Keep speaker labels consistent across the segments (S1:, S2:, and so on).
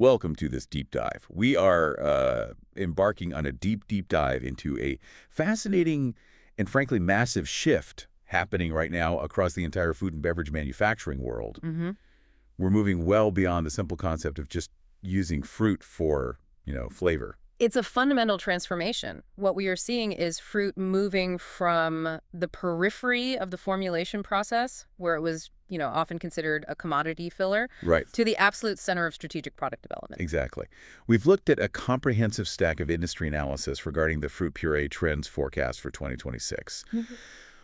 S1: Welcome to this deep dive. We are embarking on a deep dive into a fascinating and frankly massive shift happening right now across the entire food and beverage manufacturing world. We're moving well beyond the simple concept of just using fruit for, flavor.
S2: It's a fundamental transformation. What we are seeing is fruit moving from the periphery of the formulation process, where it was, often considered a commodity filler,
S1: Right.
S2: to the absolute center of strategic product development.
S1: Exactly. We've looked at a comprehensive stack of industry analysis regarding the fruit puree trends forecast for 2026.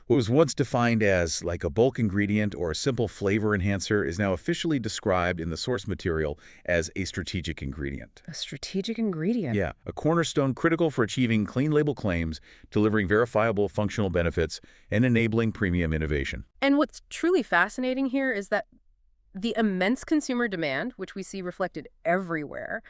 S1: What was once defined as like a bulk ingredient or a simple flavor enhancer is now officially described in the source material as a strategic ingredient.
S2: A strategic ingredient.
S1: Yeah, a cornerstone critical for achieving clean label claims, delivering verifiable functional benefits, and enabling premium innovation.
S2: And what's truly fascinating here is that the immense consumer demand, which we see reflected everywhere,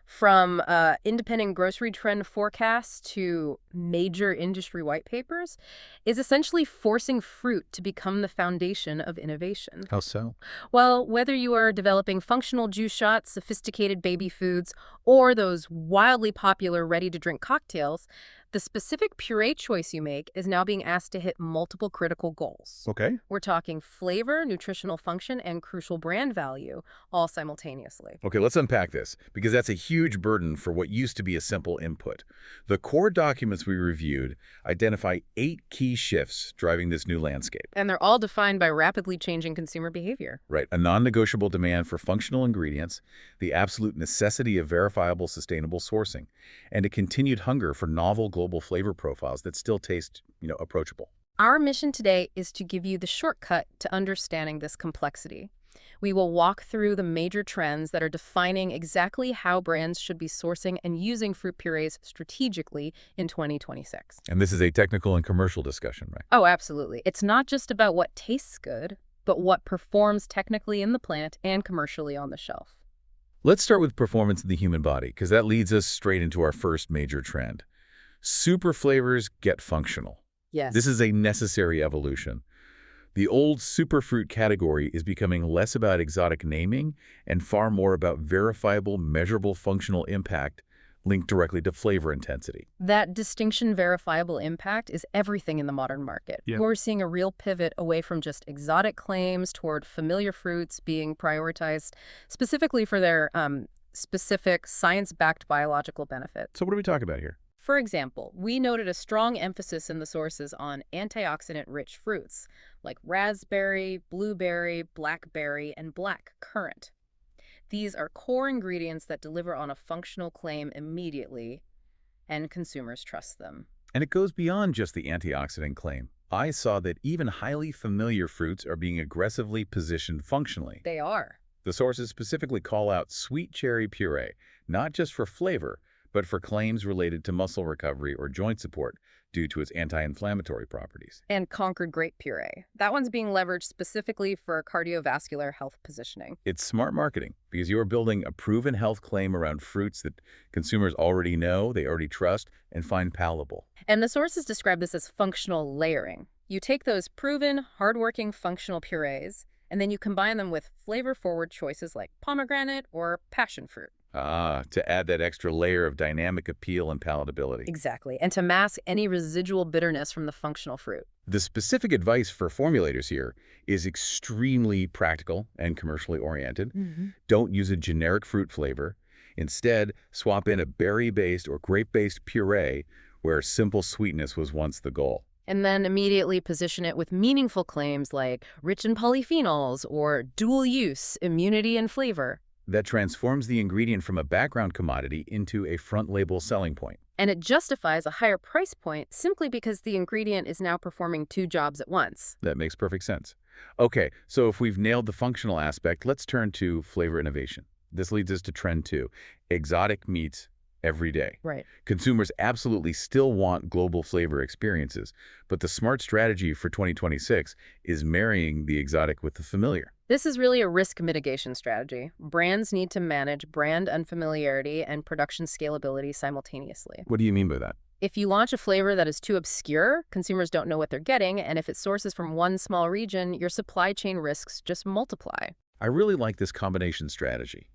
S2: from independent grocery trend forecasts to major industry white papers, is essentially forcing fruit to become the foundation of innovation.
S1: How so?
S2: Well, whether you are developing functional juice shots, sophisticated baby foods, or those wildly popular ready-to-drink cocktails, the specific puree choice you make is now being asked to hit multiple critical goals.
S1: Okay.
S2: We're talking flavor, nutritional function, and crucial brand value, all simultaneously.
S1: Okay, let's unpack this, because that's a huge burden for what used to be a simple input. The core documents we reviewed identify 8 key shifts driving this new landscape.
S2: And they're all defined by rapidly changing consumer behavior.
S1: Right, a non-negotiable demand for functional ingredients, the absolute necessity of verifiable, sustainable sourcing, and a continued hunger for novel global flavor profiles that still taste, approachable.
S2: Our mission today is to give you the shortcut to understanding this complexity. We will walk through the major trends that are defining exactly how brands should be sourcing and using fruit purees strategically in 2026.
S1: And this is a technical and commercial discussion, right?
S2: Oh, absolutely. It's not just about what tastes good, but what performs technically in the plant and commercially on the shelf.
S1: Let's start with performance in the human body, because that leads us straight into our first major trend. Super flavors get functional.
S2: Yes.
S1: This is a necessary evolution. The old superfruit category is becoming less about exotic naming and far more about verifiable, measurable functional impact linked directly to flavor intensity.
S2: That distinction, verifiable impact, is everything in the modern market.
S1: Yeah.
S2: We're seeing a real pivot away from just exotic claims toward familiar fruits being prioritized specifically for their specific science-backed biological benefits.
S1: So what are we talking about here?
S2: For example, we noted a strong emphasis in the sources on antioxidant-rich fruits like raspberry, blueberry, blackberry, and black currant. These are core ingredients that deliver on a functional claim immediately, and consumers trust them.
S1: And it goes beyond just the antioxidant claim. I saw that even highly familiar fruits are being aggressively positioned functionally.
S2: They are.
S1: The sources specifically call out sweet cherry puree, not just for flavor, but for claims related to muscle recovery or joint support due to its anti-inflammatory properties.
S2: And Concord grape puree. That one's being leveraged specifically for cardiovascular health positioning.
S1: It's smart marketing because you are building a proven health claim around fruits that consumers already know, they already trust, and find palatable.
S2: And the sources describe this as functional layering. You take those proven, hardworking functional purees, and then you combine them with flavor-forward choices like pomegranate or passion fruit.
S1: To add that extra layer of dynamic appeal and palatability.
S2: Exactly, and to mask any residual bitterness from the functional fruit.
S1: The specific advice for formulators here is extremely practical and commercially oriented. Don't use a generic fruit flavor. Instead, swap in a berry-based or grape-based puree where simple sweetness was once the goal.
S2: And then immediately position it with meaningful claims like rich in polyphenols or dual use, immunity, and flavor.
S1: That transforms the ingredient from a background commodity into a front label selling point.
S2: And it justifies a higher price point simply because the ingredient is now performing 2 jobs at once.
S1: That makes perfect sense. Okay, so if we've nailed the functional aspect, let's turn to flavor innovation. This leads us to trend 2, exotic meats every day.
S2: Right.
S1: Consumers absolutely still want global flavor experiences, but the smart strategy for 2026 is marrying the exotic with the familiar.
S2: This is really a risk mitigation strategy. Brands need to manage brand unfamiliarity and production scalability simultaneously.
S1: What do you mean by that?
S2: If you launch a flavor that is too obscure, consumers don't know what they're getting, and if it sources from one small region, your supply chain risks just multiply.
S1: I really like this combination strategy.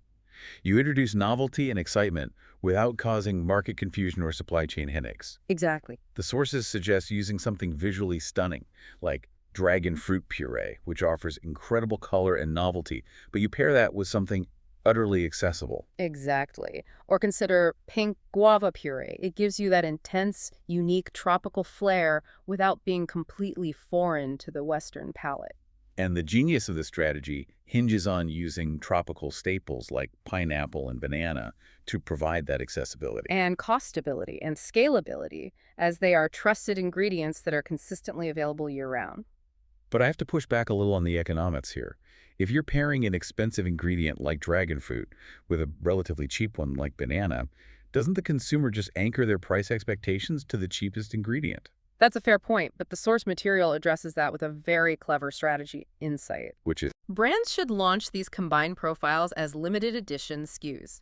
S1: You introduce novelty and excitement without causing market confusion or supply chain headaches.
S2: Exactly.
S1: The sources suggest using something visually stunning, like dragon fruit puree, which offers incredible color and novelty, but you pair that with something utterly accessible.
S2: Exactly. Or consider pink guava puree. It gives you that intense, unique tropical flair without being completely foreign to the Western palate.
S1: And the genius of this strategy hinges on using tropical staples like pineapple and banana to provide that accessibility.
S2: And cost stability and scalability, as they are trusted ingredients that are consistently available year-round.
S1: But I have to push back a little on the economics here. If you're pairing an expensive ingredient like dragon fruit with a relatively cheap one like banana, doesn't the consumer just anchor their price expectations to the cheapest ingredient?
S2: That's a fair point, but the source material addresses that with a very clever strategy insight.
S1: Which is,
S2: Brands should launch these combined profiles as limited edition SKUs,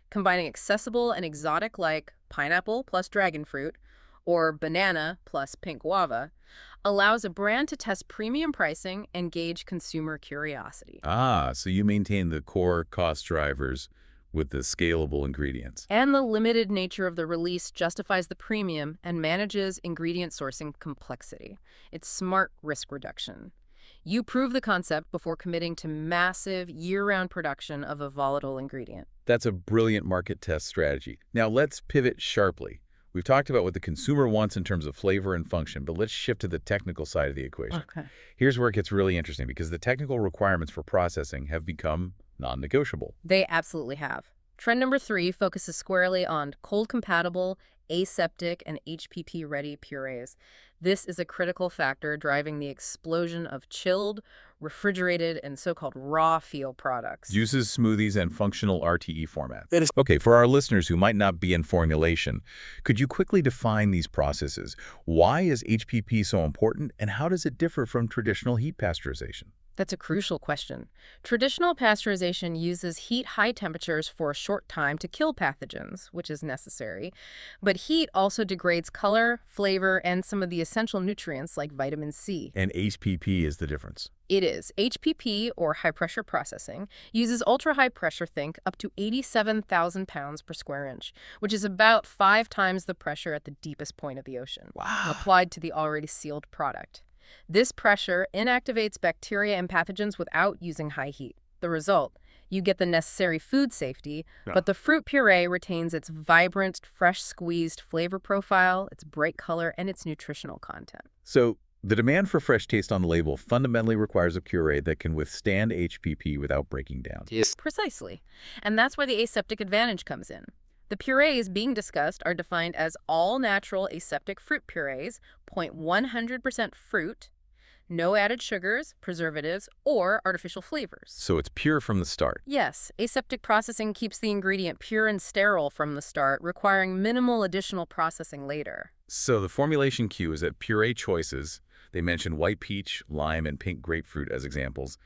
S2: combining accessible and exotic like pineapple plus dragon fruit or banana plus pink guava allows a brand to test premium pricing and gauge consumer curiosity.
S1: so you maintain the core cost drivers with the scalable ingredients.
S2: And the limited nature of the release justifies the premium and manages ingredient sourcing complexity. It's smart risk reduction. You prove the concept before committing to massive year-round production of a volatile ingredient.
S1: That's a brilliant market test strategy. Now let's pivot sharply. We've talked about what the consumer wants in terms of flavor and function, but let's shift to the technical side of the equation.
S2: Okay.
S1: Here's where it gets really interesting because the technical requirements for processing have become non-negotiable.
S2: They absolutely have. Trend number 3 focuses squarely on cold-compatible, aseptic, and HPP-ready purees. This is a critical factor driving the explosion of chilled, refrigerated, and so-called raw feel products.
S1: Juices, smoothies, and functional RTE formats. Okay, for our listeners who might not be in formulation, could you quickly define these processes? Why is HPP so important, and how does it differ from traditional heat pasteurization?
S2: That's a crucial question. Traditional pasteurization uses high temperatures for a short time to kill pathogens, which is necessary. But heat also degrades color, flavor, and some of the essential nutrients like vitamin C.
S1: And HPP is the difference.
S2: It is. HPP, or high-pressure processing, uses ultra-high pressure, think up to 87,000 pounds per square inch, which is about 5 times the pressure at the deepest point of the ocean, applied to the already sealed product. This pressure inactivates bacteria and pathogens without using high heat. The result, you get the necessary food safety, but the fruit puree retains its vibrant, fresh squeezed flavor profile, its bright color, and its nutritional content.
S1: So the demand for fresh taste on the label fundamentally requires a puree that can withstand HPP without breaking down.
S2: Yes. Precisely. And that's where the aseptic advantage comes in. The purees being discussed are defined as all-natural aseptic fruit purees, 0.100% fruit, no added sugars, preservatives, or artificial flavors.
S1: So it's pure from the start.
S2: Yes, aseptic processing keeps the ingredient pure and sterile from the start, requiring minimal additional processing later.
S1: So the formulation cue is that puree choices, they mention white peach, lime, and pink grapefruit as examples,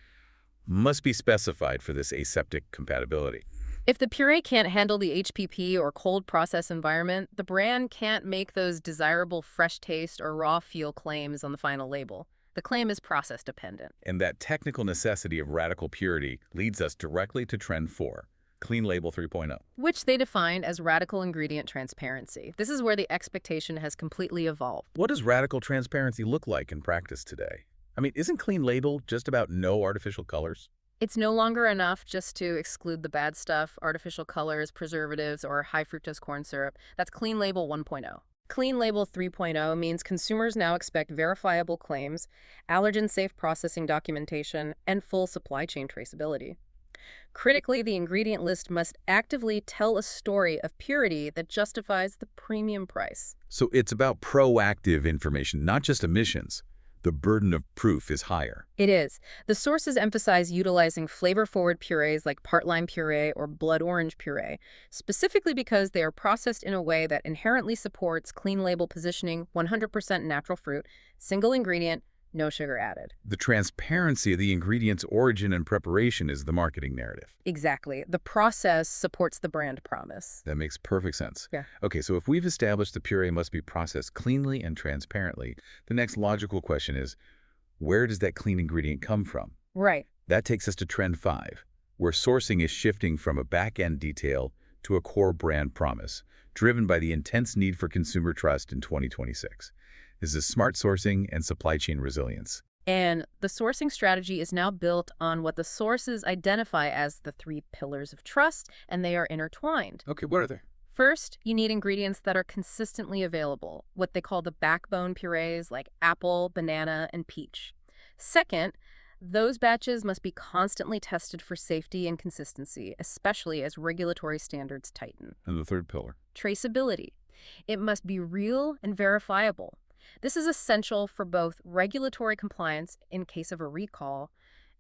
S1: must be specified for this aseptic compatibility.
S2: If the puree can't handle the HPP or cold process environment, the brand can't make those desirable fresh taste or raw feel claims on the final label. The claim is process dependent.
S1: And that technical necessity of radical purity leads us directly to Trend 4, Clean Label 3.0.
S2: Which they defined as radical ingredient transparency. This is where the expectation has completely evolved.
S1: What does radical transparency look like in practice today? I mean, isn't Clean Label just about no artificial colors?
S2: It's no longer enough just to exclude the bad stuff, artificial colors, preservatives, or high fructose corn syrup. That's Clean Label 1.0. Clean Label 3.0 means consumers now expect verifiable claims, allergen-safe processing documentation, and full supply chain traceability. Critically, the ingredient list must actively tell a story of purity that justifies the premium price.
S1: So it's about proactive information, not just omissions. The burden of proof is higher.
S2: It is. The sources emphasize utilizing flavor-forward purees like part lime puree or blood orange puree, specifically because they are processed in a way that inherently supports clean label positioning, 100% natural fruit, single ingredient, no sugar added.
S1: The transparency of the ingredient's origin and preparation is the marketing narrative.
S2: Exactly. The process supports the brand promise.
S1: That makes perfect sense.
S2: Yeah.
S1: Okay, so if we've established the puree must be processed cleanly and transparently, the next logical question is, where does that clean ingredient come from?
S2: Right.
S1: That takes us to Trend 5, where sourcing is shifting from a back-end detail to a core brand promise, driven by the intense need for consumer trust in 2026. This is smart sourcing and supply chain resilience.
S2: And the sourcing strategy is now built on what the sources identify as the 3 pillars of trust, and they are intertwined.
S1: Okay, what are they?
S2: First, you need ingredients that are consistently available, what they call the backbone purees like apple, banana, and peach. Second, those batches must be constantly tested for safety and consistency, especially as regulatory standards tighten.
S1: And the third pillar?
S2: Traceability. It must be real and verifiable. This is essential for both regulatory compliance in case of a recall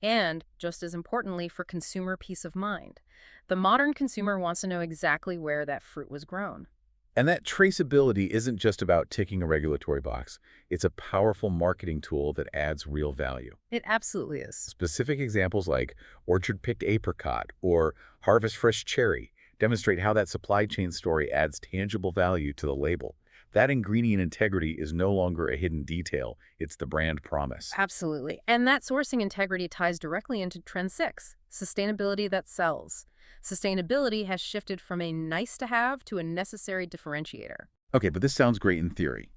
S2: and, just as importantly, for consumer peace of mind. The modern consumer wants to know exactly where that fruit was grown.
S1: And that traceability isn't just about ticking a regulatory box. It's a powerful marketing tool that adds real value.
S2: It absolutely is.
S1: Specific examples like orchard-picked apricot or harvest-fresh cherry demonstrate how that supply chain story adds tangible value to the label. That ingredient integrity is no longer a hidden detail. It's the brand promise.
S2: Absolutely. And that sourcing integrity ties directly into Trend 6, sustainability that sells. Sustainability has shifted from a nice-to-have to a necessary differentiator.
S1: Okay, but this sounds great in theory.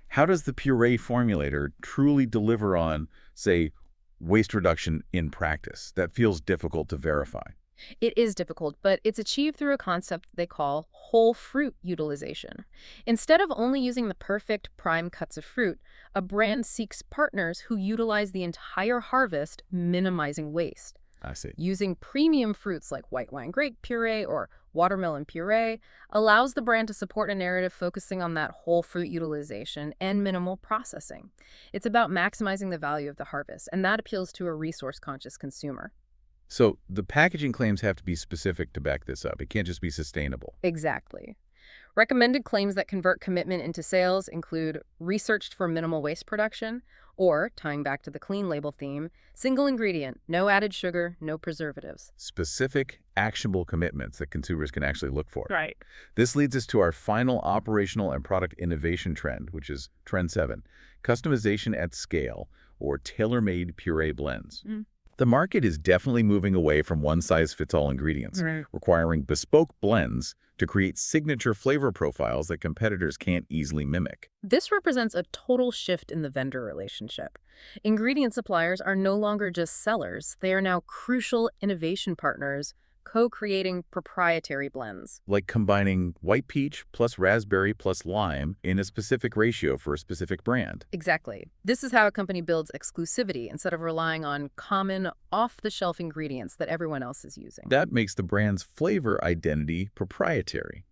S1: How does the Puree formulator truly deliver on, say, waste reduction in practice? That feels difficult to verify.
S2: It is difficult, but it's achieved through a concept they call whole fruit utilization. Instead of only using the perfect prime cuts of fruit, a brand seeks partners who utilize the entire harvest, minimizing waste.
S1: I see.
S2: Using premium fruits like white wine grape puree or watermelon puree allows the brand to support a narrative focusing on that whole fruit utilization and minimal processing. It's about maximizing the value of the harvest, and that appeals to a resource-conscious consumer.
S1: So the packaging claims have to be specific to back this up. It can't just be sustainable.
S2: Exactly. Recommended claims that convert commitment into sales include researched for minimal waste production, or, tying back to the clean label theme, single ingredient, no added sugar, no preservatives.
S1: Specific, actionable commitments that consumers can actually look for.
S2: Right.
S1: This leads us to our final operational and product innovation trend, which is Trend 7, customization at scale, or tailor-made puree blends. The market is definitely moving away from one-size-fits-all ingredients, requiring bespoke blends to create signature flavor profiles that competitors can't easily mimic.
S2: This represents a total shift in the vendor relationship. Ingredient suppliers are no longer just sellers. They are now crucial innovation partners, co-creating proprietary blends.
S1: Like combining white peach plus raspberry plus lime in a specific ratio for a specific brand.
S2: Exactly. This is how a company builds exclusivity instead of relying on common, off-the-shelf ingredients that everyone else is using.
S1: That makes the brand's flavor identity proprietary.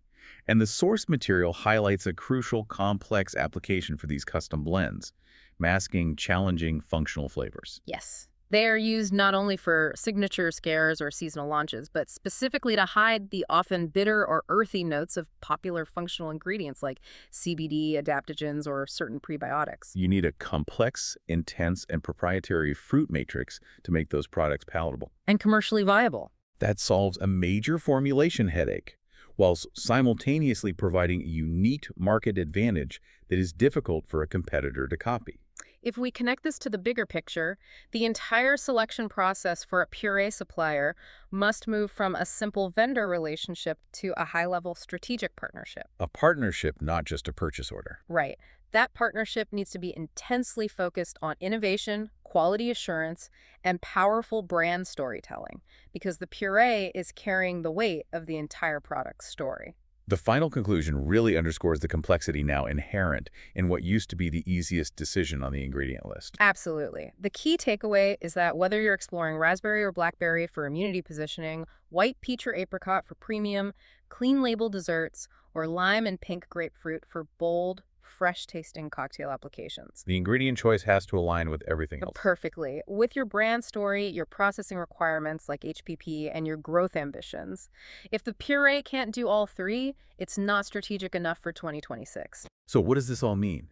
S1: And the source material highlights a crucial, complex application for these custom blends, masking challenging functional flavors.
S2: Yes. They are used not only for signature scares or seasonal launches, but specifically to hide the often bitter or earthy notes of popular functional ingredients like CBD, adaptogens, or certain prebiotics.
S1: You need a complex, intense, and proprietary fruit matrix to make those products palatable.
S2: And commercially viable.
S1: That solves a major formulation headache, while simultaneously providing a unique market advantage that is difficult for a competitor to copy.
S2: If we connect this to the bigger picture, the entire selection process for a puree supplier must move from a simple vendor relationship to a high-level strategic partnership.
S1: A partnership, not just a purchase order.
S2: Right. That partnership needs to be intensely focused on innovation, quality assurance, and powerful brand storytelling, because the puree is carrying the weight of the entire product story.
S1: The final conclusion really underscores the complexity now inherent in what used to be the easiest decision on the ingredient list.
S2: Absolutely. The key takeaway is that whether you're exploring raspberry or blackberry for immunity positioning, white peach or apricot for premium, clean label desserts, or lime and pink grapefruit for bold, fresh-tasting cocktail applications.
S1: The ingredient choice has to align with everything else.
S2: Perfectly. With your brand story, your processing requirements like HPP, and your growth ambitions. If the puree can't do all three, it's not strategic enough for 2026.
S1: So what does this all mean?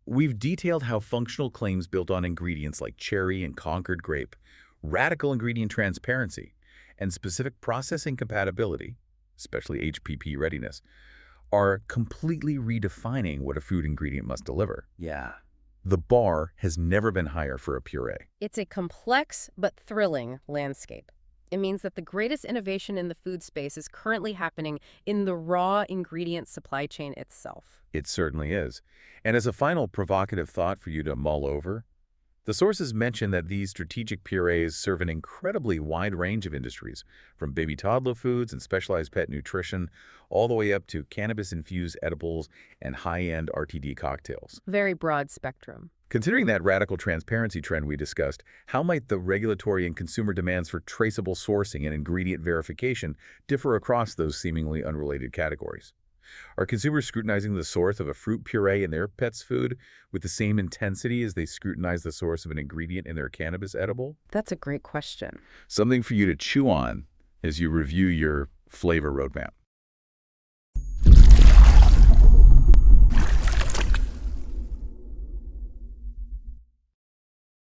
S1: We've detailed how functional claims built on ingredients like cherry and Concord grape, radical ingredient transparency, and specific processing compatibility, especially HPP readiness, are completely redefining what a food ingredient must deliver.
S3: Yeah.
S1: The bar has never been higher for a puree.
S2: It's a complex but thrilling landscape. It means that the greatest innovation in the food space is currently happening in the raw ingredient supply chain itself.
S1: It certainly is. And as a final provocative thought for you to mull over, the sources mention that these strategic purees serve an incredibly wide range of industries, from baby toddler foods and specialized pet nutrition, all the way up to cannabis-infused edibles and high-end RTD cocktails.
S2: Very broad spectrum.
S1: Considering that radical transparency trend we discussed, how might the regulatory and consumer demands for traceable sourcing and ingredient verification differ across those seemingly unrelated categories? Are consumers scrutinizing the source of a fruit puree in their pet's food with the same intensity as they scrutinize the source of an ingredient in their cannabis edible?
S2: That's a great question.
S1: Something for you to chew on as you review your flavor roadmap.